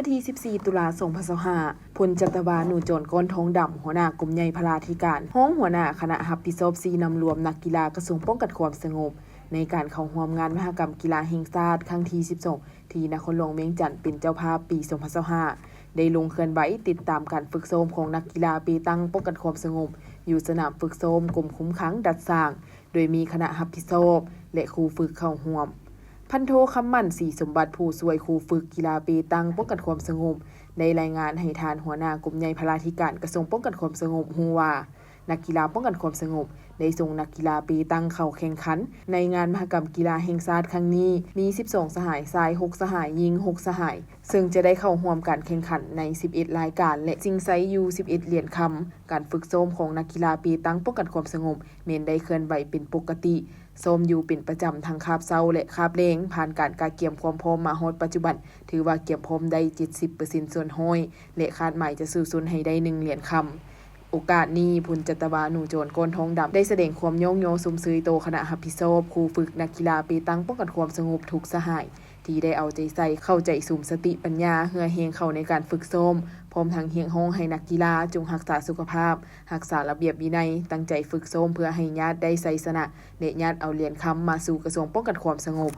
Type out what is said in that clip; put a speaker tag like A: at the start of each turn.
A: วันที่14ตุลาคม2025พลจัตวาหนูโจรก้นท้องดำหัวหน้ากลุ่มใหญ่พลาธิการห้องหัวหน้าคณะรับผิดชอบ4นำรวมนักกีฬากระทรวงป้องกันความสงบในการเข้าร่วมงานมหกรรมกีฬาแห่งชาติครั้งที่12ที่นครหลวงเวียงจันทน์เป็นเจ้าภาพปี2025ได้ลงเคลื่อนไหวติดตามการฝึกซ้อมของนักกีฬาเปตังป้องกันความสงบอยู่สนามฝึกซ้อมกรมคุ้มขังดัดสร้างโดยมีคณะรับผิดชอบและครูฝึกเข้าร่วมพันโทคำมั่นศรีสมบัติผู้ช่วยครูฝึกกีฬาเปตังป้องกันความสงบได้รายงานให้ทานหัวหน้ากลุ่มใหญ่พลาธิการกระทรวงป้องกันความสงบฮู้ว่านักกีฬาป้องกันความสงบได้ส่งนักกีฬาเปตังเข้าแข่งขันในงานมหกรรมกีฬาแห่งชาติครั้งนี้มี12สหายชาย6สหายหญิง6สหายซึ่งจะได้เข้าร่วมการแข่งขันใน11รายการและชิงไซอยู่11เหรียญคำการฝึกซ้อมของนักกีฬาเปตังป้องกันความสงบเน้นได้เคลื่อนไหวเป็นปกติซ้อมอยู่เป็นประจำทั้งคาบเช้าและคาบแลงผ่านการเกียมความพร้อมมาฮอดปัจจุบันถือว่าเกียมพร้อมได้ 70% ส่วนห้อยและคาดหมายจะสู่สุนให้ได้1เหรียญคำโอกาสนี้พลจัตวาหนูโจรก้นท้องดำได้แสดงความโยงโยสมซือโตคณะรับผิดชอบครูฝึกนักกีฬาเปตังป้องกันความสงบทุกสหายที่ได้เอาใจใส่เข้าใจสุมสติปัญญาเฮือเฮงเข้าในการฝึกซ้อมพร้อมทั้งเฮียงฮ้องให้นักกีฬาจงรักษาสุขภาพรักษาระเบียบวินัยตั้งใจฝึกซ้อมเพื่อให้ญาติได้ไสชนะและญาติเอาเหรียญคำมาสู่กระทรวงป้องกันความสงบ